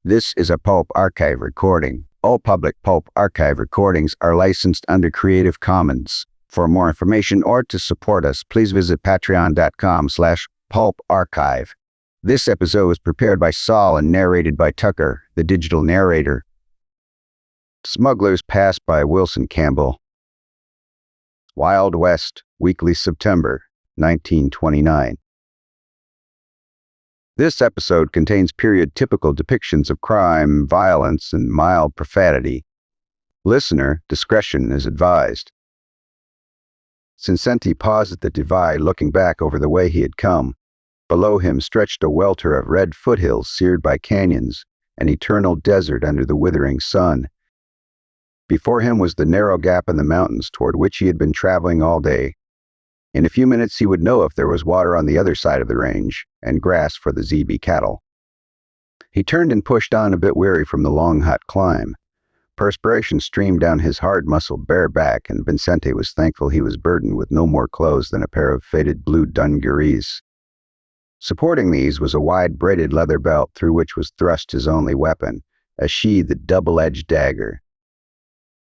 This is a Pulp archive recording. All public Pulp archive recordings are licensed under Creative Commons. For more information or to support us, please visit patreon.com/pulparchive. This episode was prepared by Saul and narrated by Tucker, the digital narrator. Smugglers Pass by Wilson Campbell. Wild West, Weekly, September, 1929. This episode contains period-typical depictions of crime, violence, and mild profanity. Listener discretion is advised. Vincente paused at the divide, looking back over the way he had come. Below him stretched a welter of red foothills seared by canyons, an eternal desert under the withering sun. Before him was the narrow gap in the mountains toward which he had been traveling all day. In a few minutes he would know if there was water on the other side of the range, and grass for the zebi cattle. He turned and pushed on, a bit weary from the long, hot climb. Perspiration streamed down his hard-muscled bare back, and Vincente was thankful he was burdened with no more clothes than a pair of faded blue dungarees. Supporting these was a wide braided leather belt through which was thrust his only weapon, a sheathed double-edged dagger.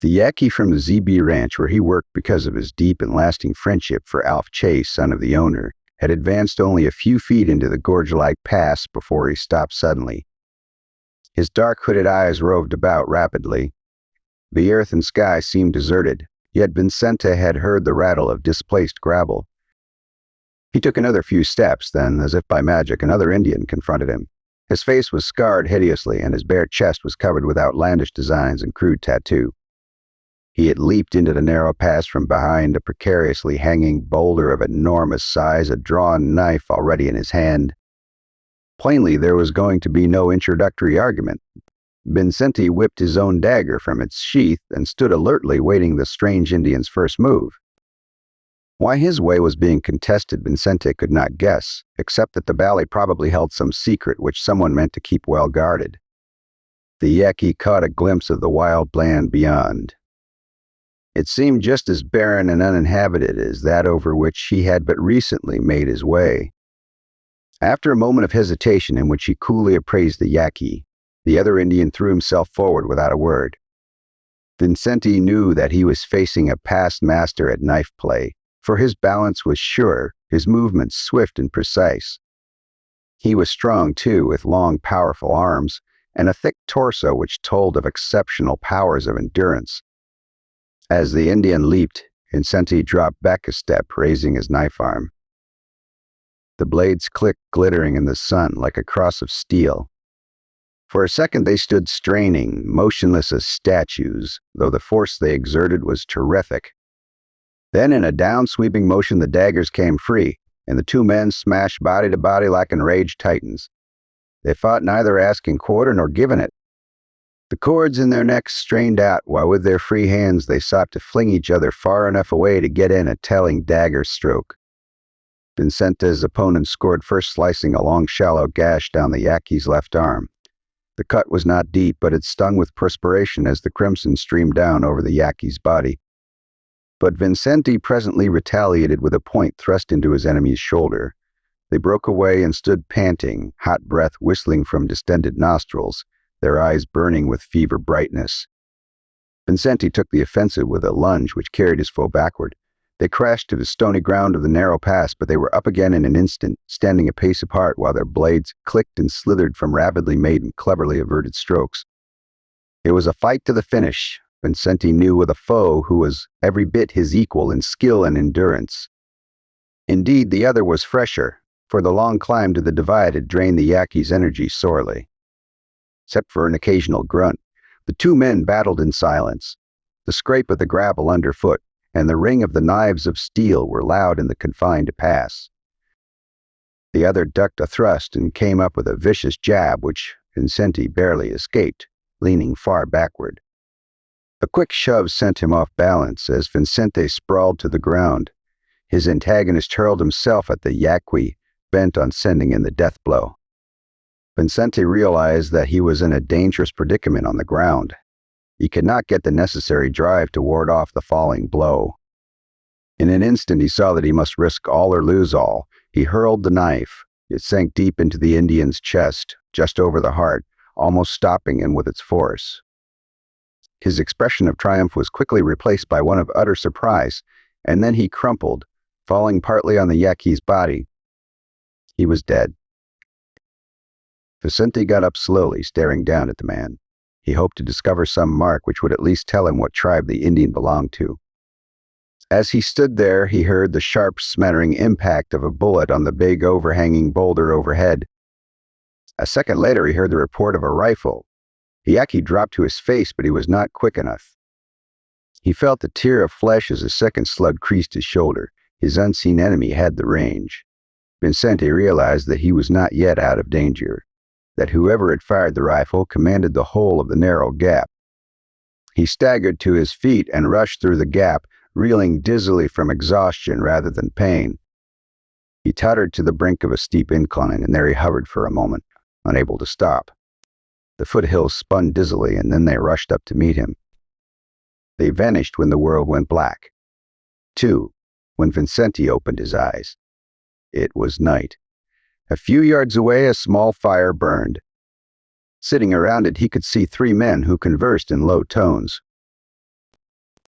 The Yaqui from the ZB ranch, where he worked because of his deep and lasting friendship for Alf Chase, son of the owner, had advanced only a few feet into the gorge-like pass before he stopped suddenly. His dark hooded eyes roved about rapidly. The earth and sky seemed deserted, yet Vincente had heard the rattle of displaced gravel. He took another few steps, then, as if by magic, another Indian confronted him. His face was scarred hideously, and his bare chest was covered with outlandish designs and crude tattoo. He had leaped into the narrow pass from behind a precariously hanging boulder of enormous size, a drawn knife already in his hand. Plainly, there was going to be no introductory argument. Vincente whipped his own dagger from its sheath and stood alertly waiting the strange Indian's first move. Why his way was being contested, Vincente could not guess, except that the valley probably held some secret which someone meant to keep well guarded. The Yaqui caught a glimpse of the wild land beyond. It seemed just as barren and uninhabited as that over which he had but recently made his way. After a moment of hesitation in which he coolly appraised the Yaqui, the other Indian threw himself forward without a word. Vincente knew that he was facing a past master at knife play, for his balance was sure, his movements swift and precise. He was strong, too, with long, powerful arms, and a thick torso which told of exceptional powers of endurance. As the Indian leaped, Vincente dropped back a step, raising his knife arm. The blades clicked, glittering in the sun like a cross of steel. For a second they stood straining, motionless as statues, though the force they exerted was terrific. Then in a down-sweeping motion the daggers came free, and the two men smashed body to body like enraged titans. They fought neither asking quarter nor giving it. The cords in their necks strained out, while with their free hands they sought to fling each other far enough away to get in a telling dagger stroke. Vincente's opponent scored, first slicing a long shallow gash down the Yaqui's left arm. The cut was not deep, but it stung with perspiration as the crimson streamed down over the Yaqui's body. But Vincente presently retaliated with a point thrust into his enemy's shoulder. They broke away and stood panting, hot breath whistling from distended nostrils, their eyes burning with fever brightness. Vincente took the offensive with a lunge which carried his foe backward. They crashed to the stony ground of the narrow pass, but they were up again in an instant, standing a pace apart while their blades clicked and slithered from rapidly made and cleverly averted strokes. It was a fight to the finish, Vincente knew, with a foe who was every bit his equal in skill and endurance. Indeed, the other was fresher, for the long climb to the divide had drained the Yaqui's energy sorely. Except for an occasional grunt, the two men battled in silence. The scrape of the gravel underfoot and the ring of the knives of steel were loud in the confined pass. The other ducked a thrust and came up with a vicious jab which Vincente barely escaped, leaning far backward. A quick shove sent him off balance as Vincente sprawled to the ground. His antagonist hurled himself at the Yaqui, bent on sending in the death blow. Vincente realized that he was in a dangerous predicament on the ground. He could not get the necessary drive to ward off the falling blow. In an instant he saw that he must risk all or lose all. He hurled the knife. It sank deep into the Indian's chest, just over the heart, almost stopping him with its force. His expression of triumph was quickly replaced by one of utter surprise, and then he crumpled, falling partly on the Yaqui's body. He was dead. Vicente got up slowly, staring down at the man. He hoped to discover some mark which would at least tell him what tribe the Indian belonged to. As he stood there, he heard the sharp, smattering impact of a bullet on the big, overhanging boulder overhead. A second later, he heard the report of a rifle. Yaqui dropped to his face, but he was not quick enough. He felt the tear of flesh as a second slug creased his shoulder. His unseen enemy had the range. Vicente realized that he was not yet out of danger, that whoever had fired the rifle commanded the whole of the narrow gap. He staggered to his feet and rushed through the gap, reeling dizzily from exhaustion rather than pain. He tottered to the brink of a steep incline, and there he hovered for a moment, unable to stop. The foothills spun dizzily, and then they rushed up to meet him. They vanished when the world went black. 2. When Vicente opened his eyes. It was night. A few yards away, a small fire burned. Sitting around it, he could see 3 men who conversed in low tones.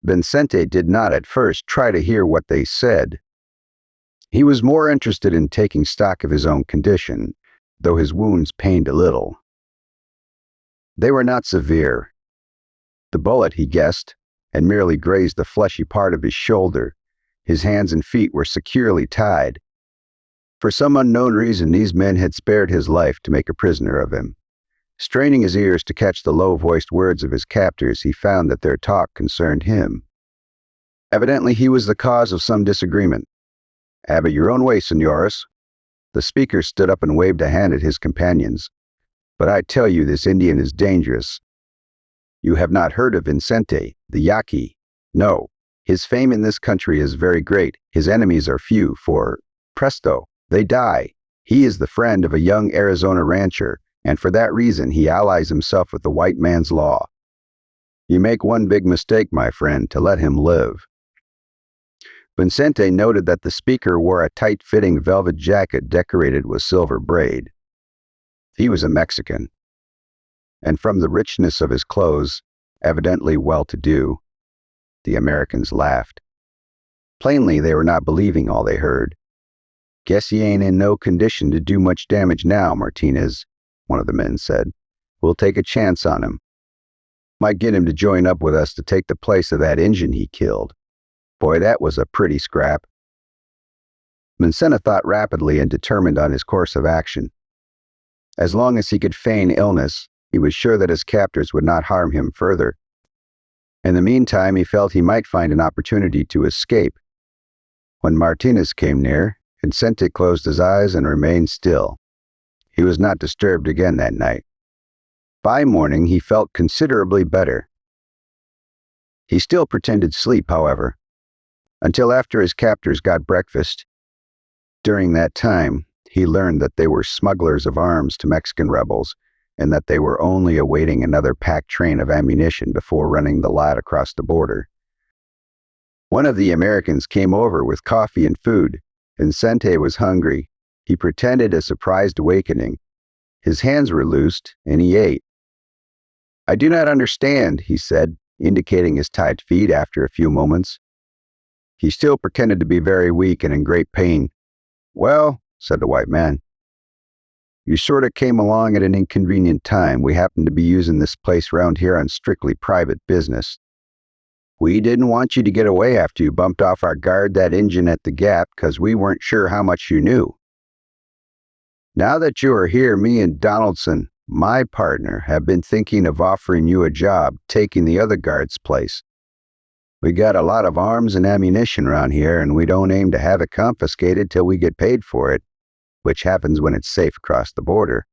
Vicente did not at first try to hear what they said. He was more interested in taking stock of his own condition, though his wounds pained a little. They were not severe. The bullet, he guessed, had merely grazed the fleshy part of his shoulder. His hands and feet were securely tied. For some unknown reason, these men had spared his life to make a prisoner of him. Straining his ears to catch the low-voiced words of his captors, he found that their talk concerned him. Evidently, he was the cause of some disagreement. "Have it your own way, senores." The speaker stood up and waved a hand at his companions. "But I tell you, this Indian is dangerous. You have not heard of Vicente, the Yaqui. No, his fame in this country is very great. His enemies are few, for, presto, they die. He is the friend of a young Arizona rancher, and for that reason he allies himself with the white man's law. You make one big mistake, my friend, to let him live." Vicente noted that the speaker wore a tight-fitting velvet jacket decorated with silver braid. He was a Mexican, and from the richness of his clothes, evidently well-to-do, the Americans laughed. Plainly, they were not believing all they heard. "Guess he ain't in no condition to do much damage now, Martinez," one of the men said. "We'll take a chance on him. Might get him to join up with us to take the place of that Injun he killed. Boy, that was a pretty scrap." Vicente thought rapidly and determined on his course of action. As long as he could feign illness, he was sure that his captors would not harm him further. In the meantime, he felt he might find an opportunity to escape. When Martinez came near, Vicente closed his eyes and remained still. He was not disturbed again that night. By morning, he felt considerably better. He still pretended sleep, however, until after his captors got breakfast. During that time, he learned that they were smugglers of arms to Mexican rebels, and that they were only awaiting another packed train of ammunition before running the lot across the border. One of the Americans came over with coffee and food. Vicente was hungry. He pretended a surprised awakening. His hands were loosed, and he ate. "I do not understand," he said, indicating his tied feet after a few moments. He still pretended to be very weak and in great pain. "Well," said the white man, "you sort of came along at an inconvenient time. We happen to be using this place round here on strictly private business. We didn't want you to get away after you bumped off our guard, that Injun at the Gap, because we weren't sure how much you knew. Now that you are here, me and Donaldson, my partner, have been thinking of offering you a job, taking the other guard's place. We got a lot of arms and ammunition around here, and we don't aim to have it confiscated till we get paid for it, which happens when it's safe across the border.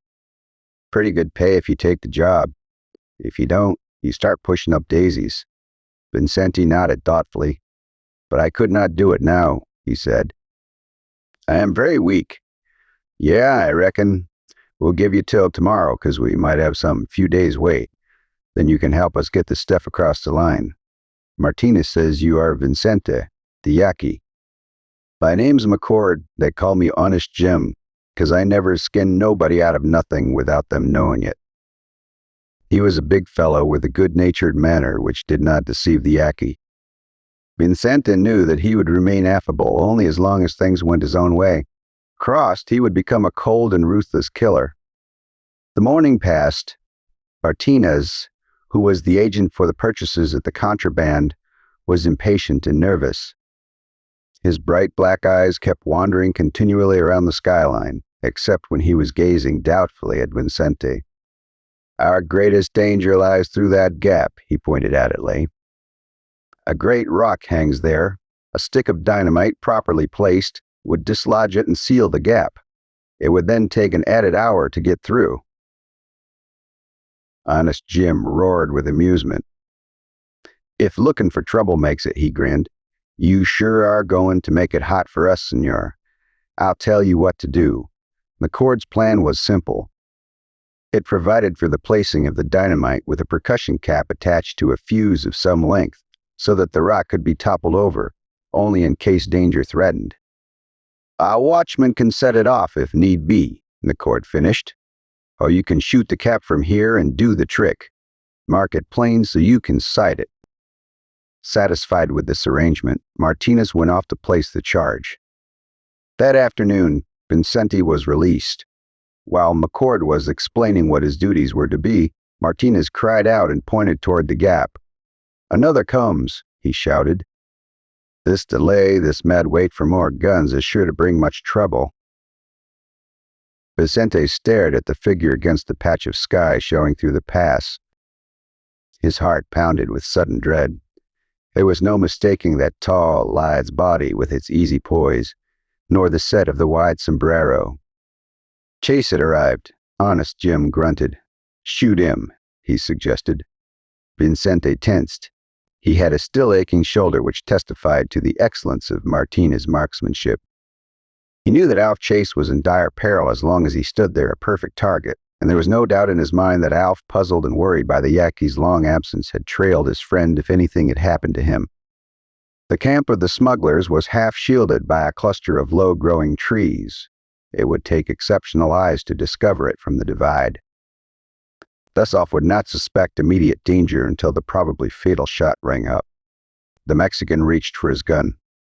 Pretty good pay if you take the job. If you don't, you start pushing up daisies." Vicente nodded thoughtfully. "But I could not do it now," he said. "I am very weak." "Yeah, I reckon. We'll give you till tomorrow, 'cause we might have some few days wait. Then you can help us get the stuff across the line. Martinez says you are Vicente, the Yaqui. My name's McCord. They call me Honest Jim, 'cause I never skin nobody out of nothing without them knowing it." He was a big fellow with a good-natured manner which did not deceive the Yaqui. Vincente knew that he would remain affable only as long as things went his own way. Crossed, he would become a cold and ruthless killer. The morning passed. Martinez, who was the agent for the purchases at the contraband, was impatient and nervous. His bright black eyes kept wandering continually around the skyline, except when he was gazing doubtfully at Vincente. "Our greatest danger lies through that gap," he pointed out at length. "A great rock hangs there. A stick of dynamite, properly placed, would dislodge it and seal the gap. It would then take an added hour to get through." Honest Jim roared with amusement. "If looking for trouble makes it," he grinned, "you sure are going to make it hot for us, senor. I'll tell you what to do." McCord's plan was simple. It provided for the placing of the dynamite with a percussion cap attached to a fuse of some length, so that the rock could be toppled over, only in case danger threatened. "A watchman can set it off if need be," McCord finished. "Or you can shoot the cap from here and do the trick. Mark it plain so you can sight it." Satisfied with this arrangement, Martinez went off to place the charge. That afternoon, Vincente was released. While McCord was explaining what his duties were to be, Martinez cried out and pointed toward the gap. "Another comes," he shouted. "This delay, this mad wait for more guns is sure to bring much trouble." Vincente stared at the figure against the patch of sky showing through the pass. His heart pounded with sudden dread. There was no mistaking that tall, lithe body with its easy poise, nor the set of the wide sombrero. Chase had arrived. Honest Jim grunted. "Shoot him," he suggested. Vincente tensed. He had a still aching shoulder which testified to the excellence of Martinez's marksmanship. He knew that Alf Chase was in dire peril as long as he stood there a perfect target, and there was no doubt in his mind that Alf, puzzled and worried by the Yaqui's long absence, had trailed his friend if anything had happened to him. The camp of the smugglers was half shielded by a cluster of low-growing trees. It would take exceptional eyes to discover it from the divide. Thus Alf would not suspect immediate danger until the probably fatal shot rang out. The Mexican reached for his gun.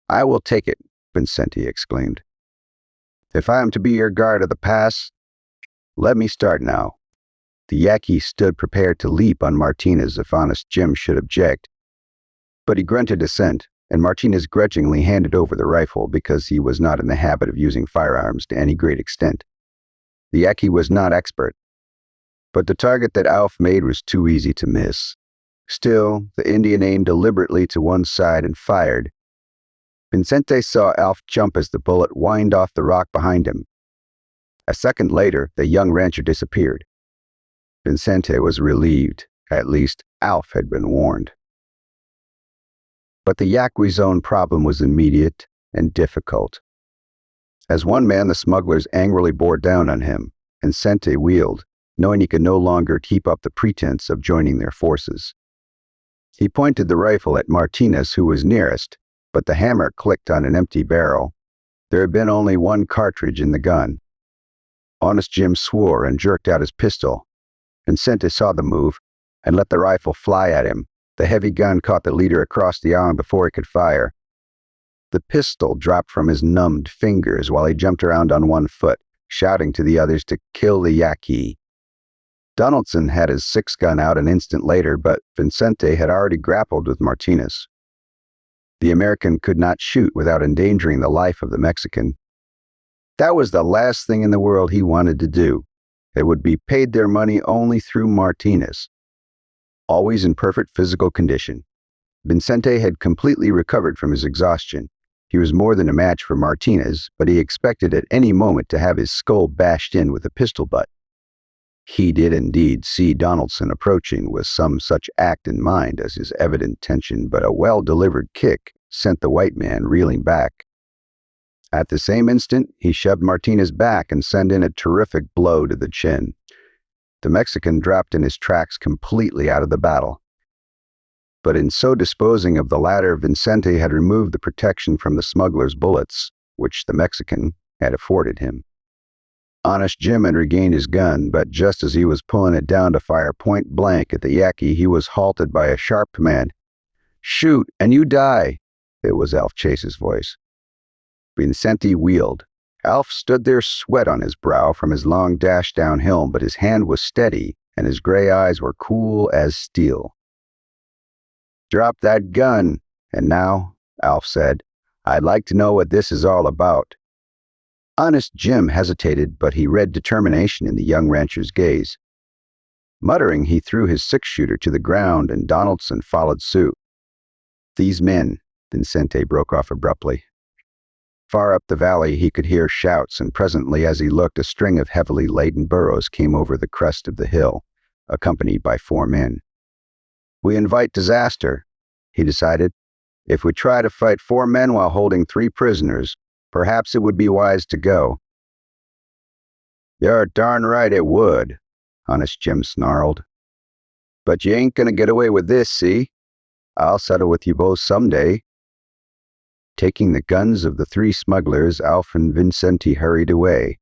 "I will take it," Vincente exclaimed. "If I am to be your guard of the pass, let me start now." The Yaqui stood prepared to leap on Martinez if Honest Jim should object. But he grunted assent, and Martinez grudgingly handed over the rifle because he was not in the habit of using firearms to any great extent. The Yaqui was not expert, but the target that Alf made was too easy to miss. Still, the Indian aimed deliberately to one side and fired. Vincente saw Alf jump as the bullet whined off the rock behind him. A second later, the young rancher disappeared. Vincente was relieved. At least, Alf had been warned. But the Yaqui's own problem was immediate and difficult. As one man, the smugglers angrily bore down on him, and Vincente wheeled, knowing he could no longer keep up the pretense of joining their forces. He pointed the rifle at Martinez, who was nearest, but the hammer clicked on an empty barrel. There had been only one cartridge in the gun. Honest Jim swore and jerked out his pistol. Vincente saw the move and let the rifle fly at him. The heavy gun caught the leader across the arm before he could fire. The pistol dropped from his numbed fingers while he jumped around on one foot, shouting to the others to kill the Yaqui. Donaldson had his six-gun out an instant later, but Vincente had already grappled with Martinez. The American could not shoot without endangering the life of the Mexican. That was the last thing in the world he wanted to do. They would be paid their money only through Martinez. Always in perfect physical condition, Vincente had completely recovered from his exhaustion. He was more than a match for Martinez, but he expected at any moment to have his skull bashed in with a pistol butt. He did indeed see Donaldson approaching with some such act in mind as his evident tension, but a well-delivered kick sent the white man reeling back. At the same instant, he shoved Martinez back and sent in a terrific blow to the chin. The Mexican dropped in his tracks completely out of the battle. But in so disposing of the latter, Vincente had removed the protection from the smuggler's bullets, which the Mexican had afforded him. Honest Jim had regained his gun, but just as he was pulling it down to fire point blank at the Yaqui, he was halted by a sharp command. "Shoot, and you die!" It was Alf Chase's voice. Vincenti wheeled. Alf stood there, sweat on his brow from his long dash downhill, but his hand was steady, and his gray eyes were cool as steel. "Drop that gun. And now," Alf said, "I'd like to know what this is all about." Honest Jim hesitated, but he read determination in the young rancher's gaze. Muttering, he threw his six-shooter to the ground, and Donaldson followed suit. "These men," Vincente broke off abruptly. Far up the valley he could hear shouts, and presently, as he looked, a string of heavily laden burros came over the crest of the hill, accompanied by 4 men. "We invite disaster," he decided. "If we try to fight 4 men while holding 3 prisoners, perhaps it would be wise to go." "You're darn right it would," Honest Jim snarled. "But you ain't gonna get away with this, see? I'll settle with you both someday." Taking the guns of the 3 smugglers, Alf and Vincenti hurried away,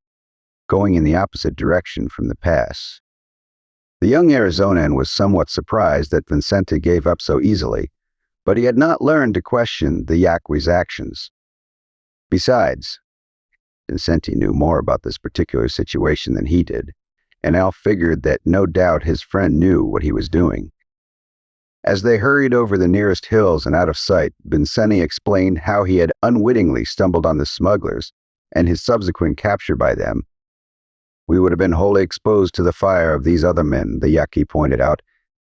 going in the opposite direction from the pass. The young Arizonan was somewhat surprised that Vincenti gave up so easily, but he had not learned to question the Yaqui's actions. Besides, Vincenti knew more about this particular situation than he did, and Alf figured that no doubt his friend knew what he was doing. As they hurried over the nearest hills and out of sight, Vincenti explained how he had unwittingly stumbled on the smugglers and his subsequent capture by them. "We would have been wholly exposed to the fire of these other men," the Yaqui pointed out.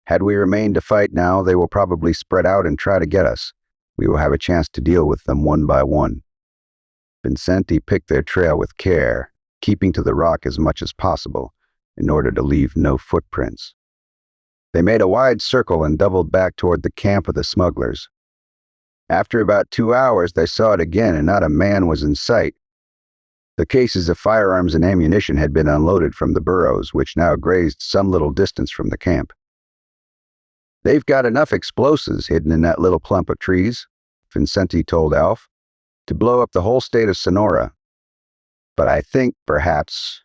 "Had we remained to fight now, they will probably spread out and try to get us. We will have a chance to deal with them one by one." Vincenti picked their trail with care, keeping to the rock as much as possible, in order to leave no footprints. They made a wide circle and doubled back toward the camp of the smugglers. After about 2 hours, they saw it again, and not a man was in sight. The cases of firearms and ammunition had been unloaded from the burros, which now grazed some little distance from the camp. "They've got enough explosives hidden in that little clump of trees," Vincenti told Alf, "to blow up the whole state of Sonora. But I think, perhaps,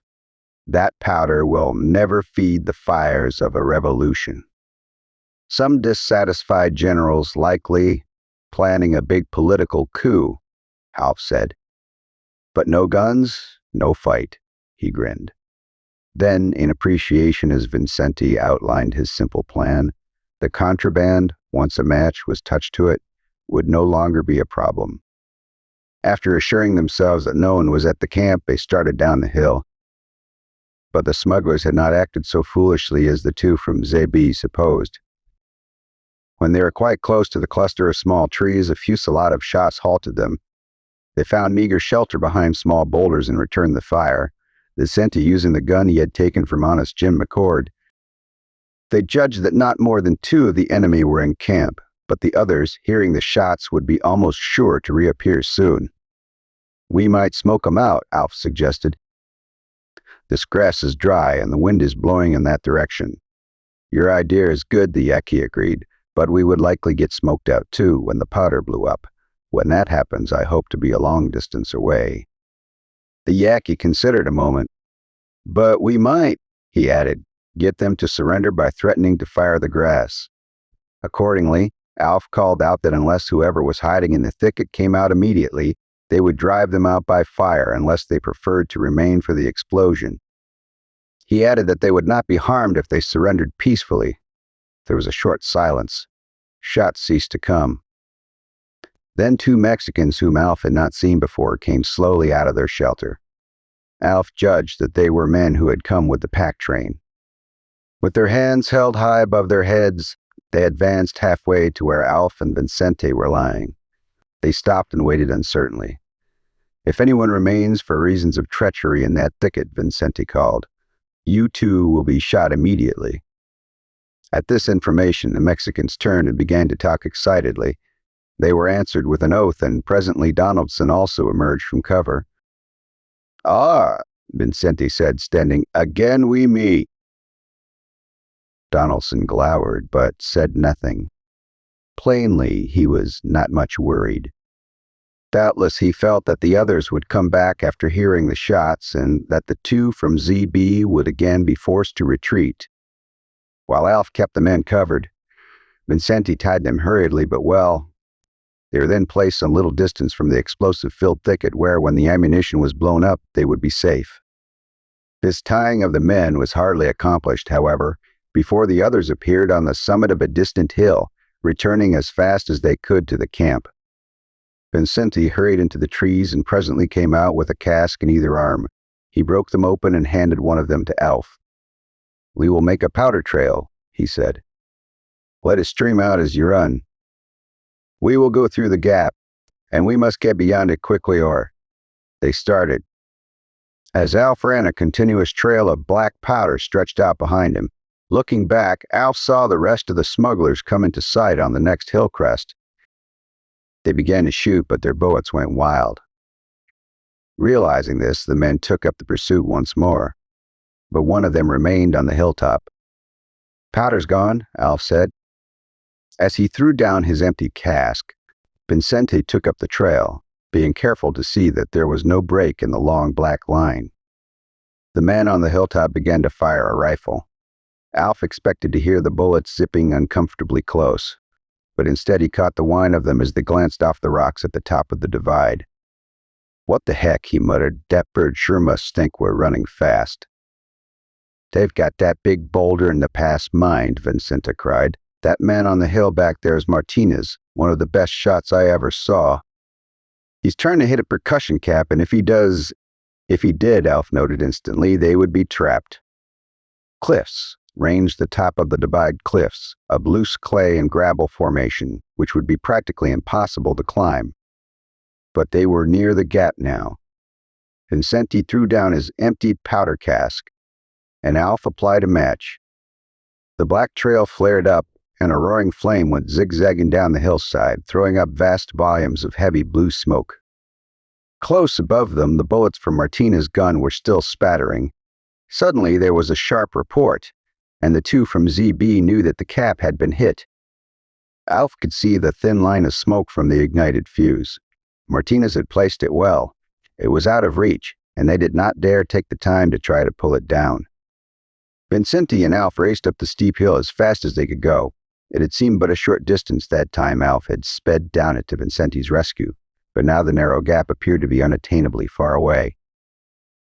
that powder will never feed the fires of a revolution. Some dissatisfied generals likely planning a big political coup," Alf said. "But no guns, no fight," he grinned. Then, in appreciation as Vincenti outlined his simple plan, the contraband, once a match was touched to it, would no longer be a problem. After assuring themselves that no one was at the camp, they started down the hill. But the smugglers had not acted so foolishly as the 2 from Zebi supposed. When they were quite close to the cluster of small trees, a fusillade of shots halted them. They found meager shelter behind small boulders and returned the fire, Vincenti using the gun he had taken from Honest Jim McCord. They judged that not more than 2 of the enemy were in camp, but the others, hearing the shots, would be almost sure to reappear soon. "We might smoke 'em out," Alf suggested. "This grass is dry and the wind is blowing in that direction." "Your idea is good," the Yaqui agreed, "but we would likely get smoked out too when the powder blew up. When that happens, I hope to be a long distance away." The Yaqui considered a moment. "But we might," he added, "get them to surrender by threatening to fire the grass." Accordingly, Alf called out that unless whoever was hiding in the thicket came out immediately, they would drive them out by fire unless they preferred to remain for the explosion. He added that they would not be harmed if they surrendered peacefully. There was a short silence. Shots ceased to come. Then 2 Mexicans whom Alf had not seen before came slowly out of their shelter. Alf judged that they were men who had come with the pack train. With their hands held high above their heads, they advanced halfway to where Alf and Vincenti were lying. They stopped and waited uncertainly. "If anyone remains for reasons of treachery in that thicket," Vincenti called, "you 2 will be shot immediately." At this information, the Mexicans turned and began to talk excitedly. They were answered with an oath, and presently Donaldson also emerged from cover. "Ah," Vincenti said, standing, "again we meet." Donaldson glowered, but said nothing. Plainly, he was not much worried. Doubtless he felt that the others would come back after hearing the shots and that the two from ZB would again be forced to retreat. While Alf kept the men covered, Vincenti tied them hurriedly but well. They were then placed some little distance from the explosive-filled thicket where, when the ammunition was blown up, they would be safe. This tying of the men was hardly accomplished, however, before the others appeared on the summit of a distant hill, returning as fast as they could to the camp. Vincenti hurried into the trees and presently came out with a cask in either arm. He broke them open and handed one of them to Alf. "We will make a powder trail," he said. "Let it stream out as you run. We will go through the gap, and we must get beyond it quickly or—" They started. As Alf ran, a continuous trail of black powder stretched out behind him. Looking back, Alf saw the rest of the smugglers come into sight on the next hill crest. They began to shoot, but their bullets went wild. Realizing this, the men took up the pursuit once more, but one of them remained on the hilltop. "Powder's gone," Alf said. As he threw down his empty cask, Vincenti took up the trail, being careful to see that there was no break in the long black line. The man on the hilltop began to fire a rifle. Alf expected to hear the bullets zipping uncomfortably close, but instead he caught the whine of them as they glanced off the rocks at the top of the divide. "What the heck," he muttered. "That bird sure must think we're running fast." "They've got that big boulder in the pass mined," Vincenti cried. "That man on the hill back there is Martinez, one of the best shots I ever saw. He's trying to hit a percussion cap, and if he did, Alf noted instantly, they would be trapped." Cliffs ranged the top of the divide cliffs, of loose clay and gravel formation, which would be practically impossible to climb. But they were near the gap now. Vincenti threw down his emptied powder cask, and Alf applied a match. The black trail flared up, and a roaring flame went zigzagging down the hillside, throwing up vast volumes of heavy blue smoke. Close above them, the bullets from Martinez's gun were still spattering. Suddenly, there was a sharp report, and the two from ZB knew that the cap had been hit. Alf could see the thin line of smoke from the ignited fuse. Martinez had placed it well. It was out of reach, and they did not dare take the time to try to pull it down. Vincenti and Alf raced up the steep hill as fast as they could go. It had seemed but a short distance that time Alf had sped down it to Vincenti's rescue, but now the narrow gap appeared to be unattainably far away.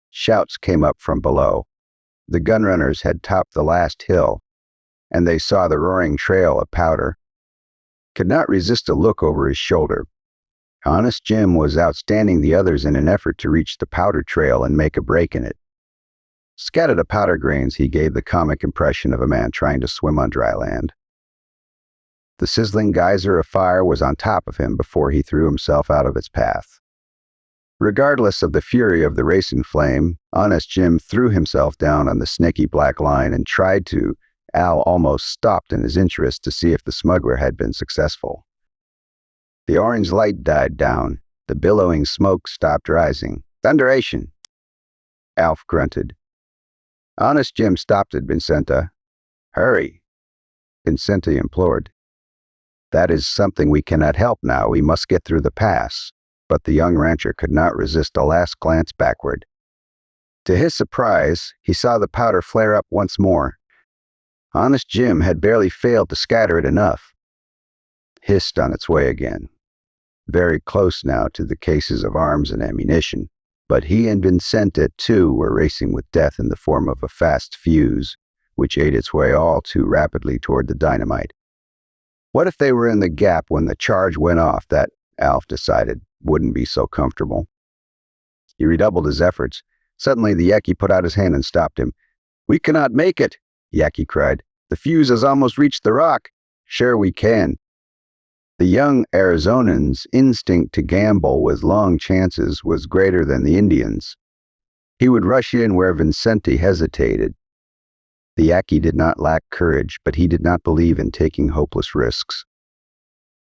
Shouts came up from below. The gunrunners had topped the last hill, and they saw the roaring trail of powder. Could not resist a look over his shoulder. Honest Jim was outstanding the others in an effort to reach the powder trail and make a break in it. Scattered of powder grains, he gave the comic impression of a man trying to swim on dry land. The sizzling geyser of fire was on top of him before he threw himself out of its path. Regardless of the fury of the racing flame, Honest Jim threw himself down on the snaky black line and tried to. Al almost stopped in his interest to see if the smuggler had been successful. The orange light died down. The billowing smoke stopped rising. "Thunderation!" Alf grunted. Honest Jim stopped at Vincenti. "Hurry!" Vincenti implored. "That is something we cannot help now. We must get through the pass." But the young rancher could not resist a last glance backward. To his surprise, he saw the powder flare up once more. Honest Jim had barely failed to scatter it enough. Hissed on its way again. Very close now to the cases of arms and ammunition, but he and Vincenti, too, were racing with death in the form of a fast fuse, which ate its way all too rapidly toward the dynamite. What if they were in the gap when the charge went off? That, Alf decided, wouldn't be so comfortable. He redoubled his efforts. Suddenly the Yaqui put out his hand and stopped him. "We cannot make it," Yaqui cried. "The fuse has almost reached the rock." "Sure we can." The young Arizonan's instinct to gamble with long chances was greater than the Indian's. He would rush in where Vincenti hesitated. The Yaqui did not lack courage, but he did not believe in taking hopeless risks.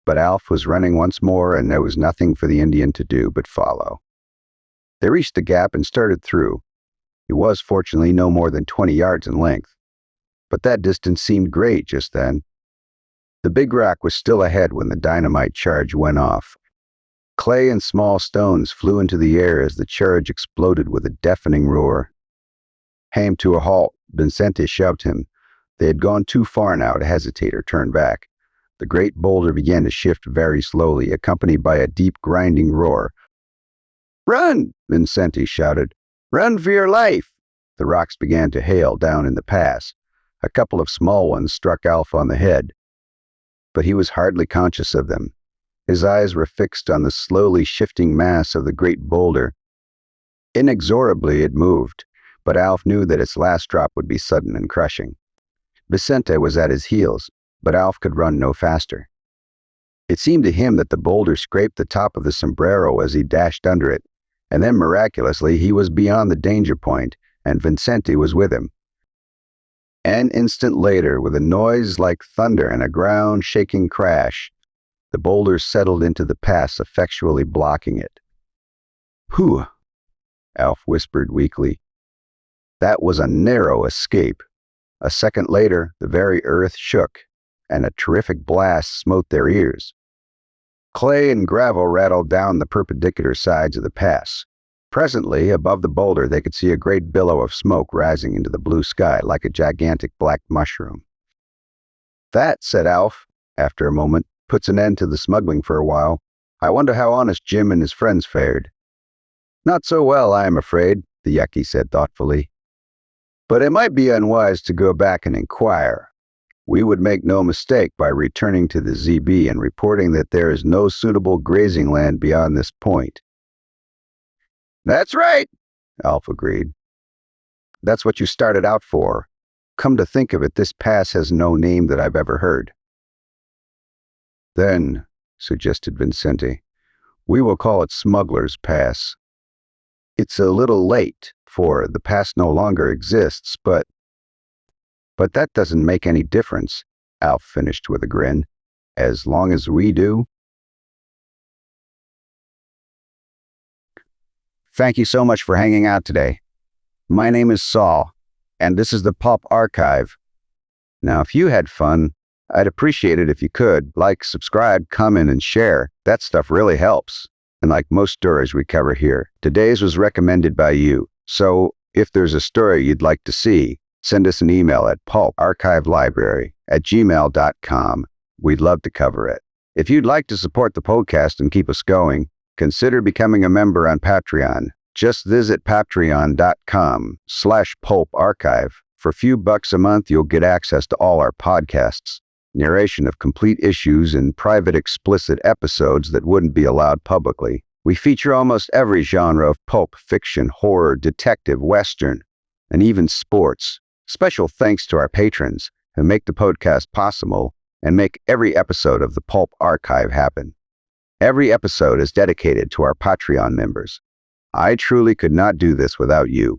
But Alf was running once more, and there was nothing for the Indian to do but follow. They reached the gap and started through. It was, fortunately, no more than 20 yards in length. But that distance seemed great just then. The big rock was still ahead when the dynamite charge went off. Clay and small stones flew into the air as the charge exploded with a deafening roar. Came to a halt. Vincente shoved him. They had gone too far now to hesitate or turn back. The great boulder began to shift very slowly, accompanied by a deep grinding roar. "Run!" Vincente shouted. "Run for your life!" The rocks began to hail down in the pass. A couple of small ones struck Alf on the head, but he was hardly conscious of them. His eyes were fixed on the slowly shifting mass of the great boulder. Inexorably it moved, but Alf knew that its last drop would be sudden and crushing. Vicente was at his heels, but Alf could run no faster. It seemed to him that the boulder scraped the top of the sombrero as he dashed under it, and then miraculously he was beyond the danger point, and Vincente was with him. An instant later, with a noise like thunder and a ground-shaking crash, the boulder settled into the pass, effectually blocking it. "Whew," Alf whispered weakly. That was a narrow escape. A second later, the very earth shook, and a terrific blast smote their ears. Clay and gravel rattled down the perpendicular sides of the pass. Presently, above the boulder, they could see a great billow of smoke rising into the blue sky like a gigantic black mushroom. "That," said Alf, after a moment, "puts an end to the smuggling for a while. I wonder how Honest Jim and his friends fared." "Not so well, I am afraid," the Yaqui said thoughtfully. "But it might be unwise to go back and inquire. We would make no mistake by returning to the ZB and reporting that there is no suitable grazing land beyond this point." "That's right," Alf agreed. "That's what you started out for. Come to think of it, this pass has no name that I've ever heard." "Then," suggested Vincente, "we will call it Smugglers Pass. It's a little late, for the pass no longer exists, but that doesn't make any difference," Alf finished with a grin. "As long as we do." Thank you so much for hanging out today. My name is Saul, and this is the Pulp Archive. Now, if you had fun, I'd appreciate it if you could like, subscribe, comment, and share. That stuff really helps. And like most stories we cover here, today's was recommended by you. So if there's a story you'd like to see, send us an email at pulparchivelibrary@gmail.com. We'd love to cover it. If you'd like to support the podcast and keep us going, consider becoming a member on Patreon. Just visit patreon.com/pulparchive. For a few bucks a month, you'll get access to all our podcasts, narration of complete issues, and private explicit episodes that wouldn't be allowed publicly. We feature almost every genre of pulp fiction, horror, detective, western, and even sports. Special thanks to our patrons who make the podcast possible and make every episode of the Pulp Archive happen. Every episode is dedicated to our Patreon members. I truly could not do this without you.